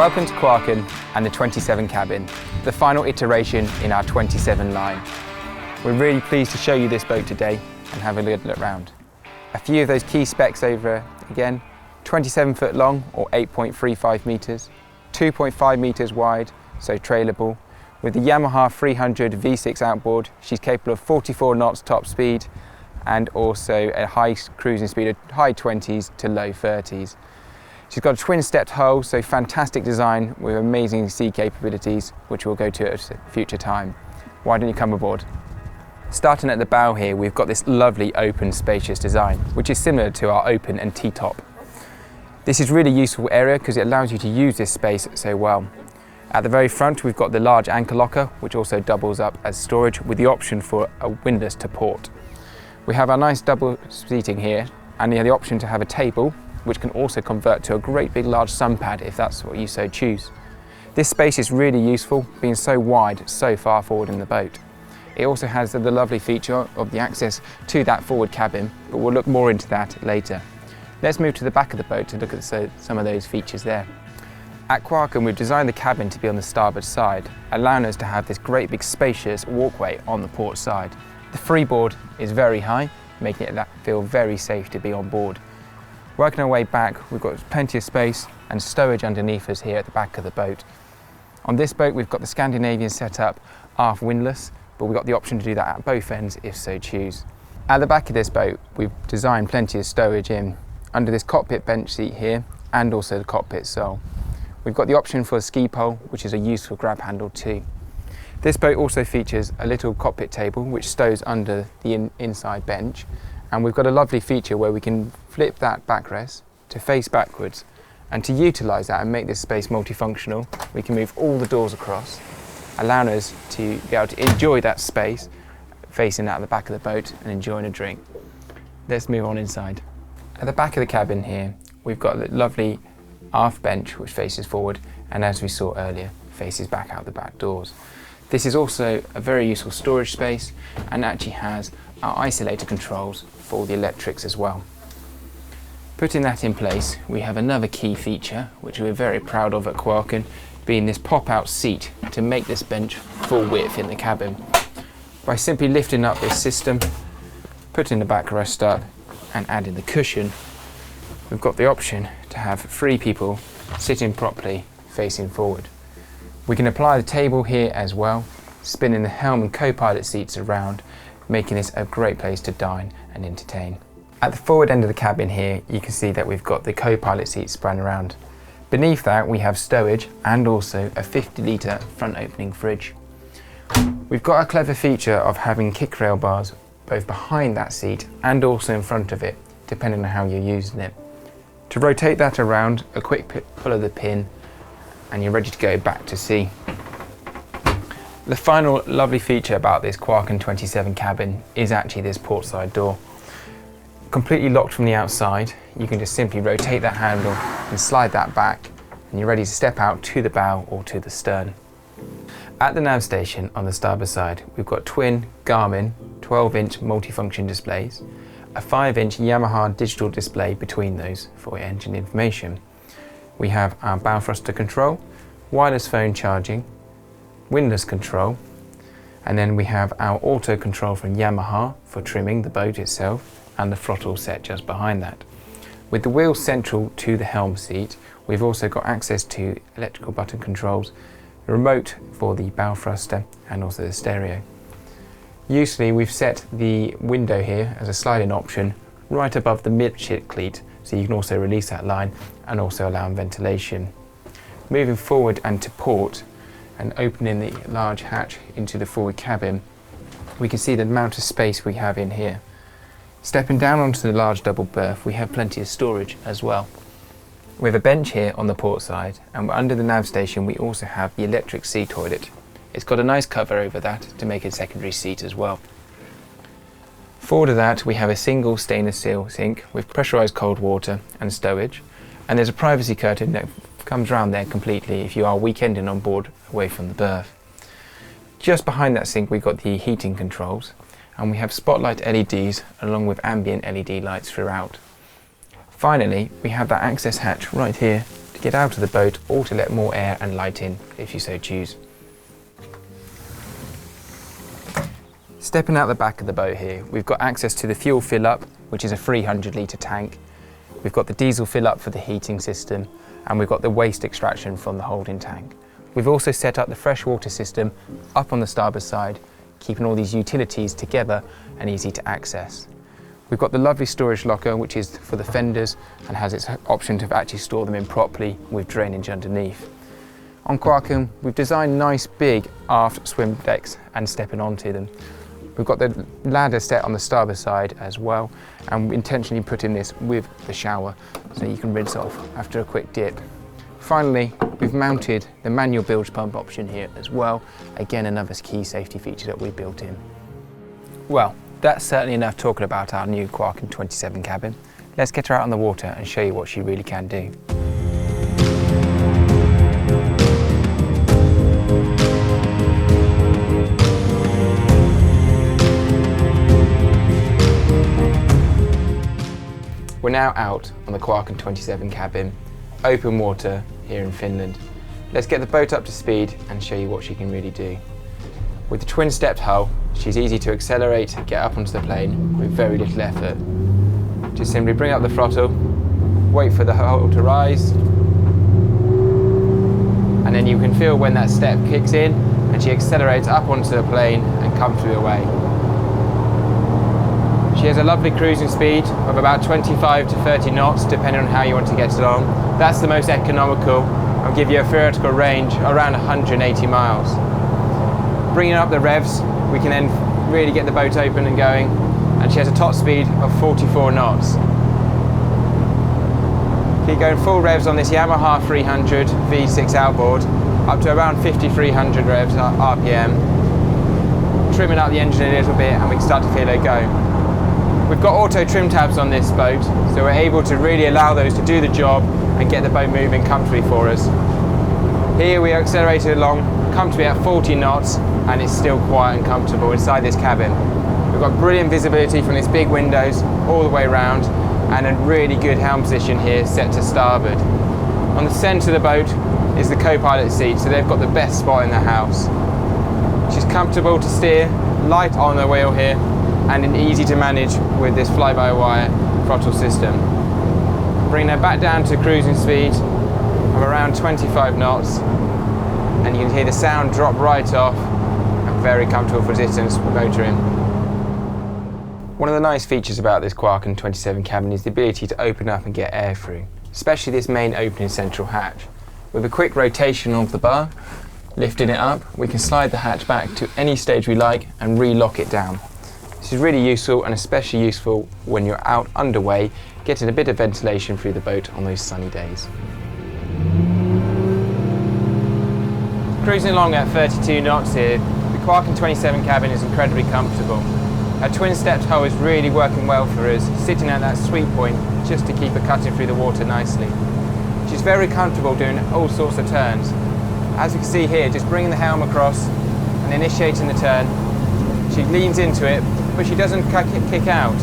Welcome to Quarken and the 27 cabin, the final iteration in our 27 line. We're really pleased to show you this boat today and have a good look round. A few of those key specs over again: 27 foot long or 8.35 metres, 2.5 metres wide, so trailable. With the Yamaha F300 V6 outboard, she's capable of 44 knots top speed and also a high cruising speed of high 20s to low 30s. She's got a twin-stepped hull, so fantastic design with amazing sea capabilities, which we'll go to at a future time. Why don't you come aboard? Starting at the bow here, we've got this lovely open, spacious design, which is similar to our open and T-top. This is really useful area because it allows you to use this space so well. At the very front, we've got the large anchor locker, which also doubles up as storage with the option for a windlass to port. We have our nice double seating here, and you have the option to have a table, which can also convert to a great big large sun pad if that's what you so choose. This space is really useful, being so wide, so far forward in the boat. It also has the lovely feature of the access to that forward cabin, but we'll look more into that later. Let's move to the back of the boat to look at some of those features there. At Quarken, we've designed the cabin to be on the starboard side, allowing us to have this great big spacious walkway on the port side. The freeboard is very high, making it feel very safe to be on board. Working our way back, we've got plenty of space and stowage underneath us here at the back of the boat. On this boat, we've got the Scandinavian setup, aft windlass, but we've got the option to do that at both ends if so choose. At the back of this boat, we've designed plenty of stowage in, under this cockpit bench seat here, and also the cockpit sole. We've got the option for a ski pole, which is a useful grab handle too. This boat also features a little cockpit table, which stows under the inside bench. And we've got a lovely feature where we can flip that backrest to face backwards. And to utilise that and make this space multifunctional, we can move all the doors across, allowing us to be able to enjoy that space facing out the back of the boat and enjoying a drink. Let's move on inside. At the back of the cabin here, we've got a lovely aft bench which faces forward, and as we saw earlier, faces back out the back doors. This is also a very useful storage space and actually has our isolator controls for all the electrics as well. Putting that in place, we have another key feature which we're very proud of at Quarken, being this pop-out seat to make this bench full width in the cabin. By simply lifting up this system, putting the backrest up and adding the cushion, we've got the option to have 3 people sitting properly facing forward. We can apply the table here as well, spinning the Helm and co-pilot seats around, making this a great place to dine and entertain. At the forward end of the cabin here, you can see that we've got the co-pilot seats spread around. Beneath that, we have stowage and also a 50-litre front opening fridge. We've got a clever feature of having kick rail bars both behind that seat and also in front of it, depending on how you're using it. To rotate that around, a quick pull of the pin and you're ready to go back to sea. The final lovely feature about this Quarken 27 cabin is actually this port side door. Completely locked from the outside, you can just simply rotate that handle and slide that back and you're ready to step out to the bow or to the stern. At the nav station on the starboard side, we've got twin Garmin 12-inch multifunction displays, a 5-inch Yamaha digital display between those for your engine information. We have our bow thruster control, wireless phone charging, windlass control, and then we have our auto control from Yamaha for trimming the boat itself and the throttle set just behind that. With the wheel central to the helm seat, we've also got access to electrical button controls, the remote for the bow thruster and also the stereo. Usefully, we've set the window here as a sliding option right above the midship cleat, so you can also release that line and also allow ventilation. Moving forward and to port and opening the large hatch into the forward cabin, we can see the amount of space we have in here. Stepping down onto the large double berth, we have plenty of storage as well. We have a bench here on the port side, and under the nav station we also have the electric sea toilet. It's got a nice cover over that to make it a secondary seat as well. Forward of that, we have a single stainless steel sink with pressurised cold water and stowage, and there's a privacy curtain that comes round there completely if you are weekending on board away from the berth. Just behind that sink we've got the heating controls, and we have spotlight LEDs along with ambient LED lights throughout. Finally, we have that access hatch right here to get out of the boat or to let more air and light in if you so choose. Stepping out the back of the boat here, we've got access to the fuel fill up, which is a 300 litre tank. We've got the diesel fill up for the heating system, and we've got the waste extraction from the holding tank. We've also set up the freshwater system up on the starboard side, keeping all these utilities together and easy to access. We've got the lovely storage locker, which is for the fenders and has its option to actually store them in properly with drainage underneath. On Quarken, we've designed nice big aft swim decks and stepping onto them. We've got the ladder set on the starboard side as well, and we intentionally put in this with the shower so you can rinse off after a quick dip. Finally, we've mounted the manual bilge pump option here as well. Again, another key safety feature that we built in. Well, that's certainly enough talking about our new Quarken 27 cabin. Let's get her out on the water and show you what she really can do. We're now out on the Quarken 27 cabin, open water here in Finland. Let's get the boat up to speed and show you what she can really do. With the twin-stepped hull, she's easy to accelerate, get up onto the plane with very little effort. Just simply bring up the throttle, wait for the hull to rise, and then you can feel when that step kicks in and she accelerates up onto the plane and comfortably away. She has a lovely cruising speed of about 25 to 30 knots, depending on how you want to get along. That's the most economical. I'll give you a theoretical range around 180 miles. Bringing up the revs, we can then really get the boat open and going, and she has a top speed of 44 knots. Keep going full revs on this Yamaha F300 V6 outboard, up to around 5,300 revs RPM. Trimming up the engine a little bit and we can start to feel her go. We've got auto trim tabs on this boat, so we're able to really allow those to do the job and get the boat moving comfortably for us. Here we are accelerated along comfortably at 40 knots, and it's still quiet and comfortable inside this cabin. We've got brilliant visibility from these big windows all the way around, and a really good helm position here set to starboard. On the centre of the boat is the co-pilot seat, so they've got the best spot in the house. She's comfortable to steer, light on the wheel here, and easy to manage with this fly-by-wire throttle system. Bring her back down to cruising speed of around 25 knots, and you can hear the sound drop right off, and very comfortable for distance motoring. One of the nice features about this Quarken 27 cabin is the ability to open up and get air through, especially this main opening central hatch. With a quick rotation of the bar, lifting it up, we can slide the hatch back to any stage we like and re-lock it down. This is really useful, and especially useful when you're out underway, getting a bit of ventilation through the boat on those sunny days. Cruising along at 32 knots here, the Quarken 27 cabin is incredibly comfortable. Our twin-stepped hull is really working well for us, sitting at that sweet point just to keep her cutting through the water nicely. She's very comfortable doing all sorts of turns. As you can see here, just bringing the helm across and initiating the turn, she leans into it, but she doesn't kick out.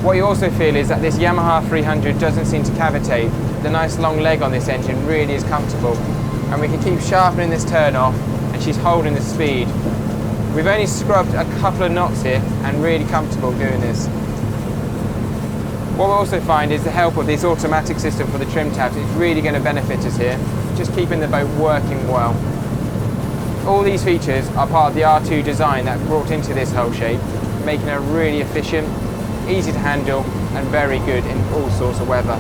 What you also feel is that this Yamaha F300 doesn't seem to cavitate. The nice long leg on this engine really is comfortable, and we can keep sharpening this turn off, and she's holding the speed. We've only scrubbed a couple of knots here and really comfortable doing this. What we also find is the help of this automatic system for the trim tabs is really going to benefit us here, just keeping the boat working well. All these features are part of the R2 design that brought into this hull shape, making it really efficient, easy to handle, and very good in all sorts of weather.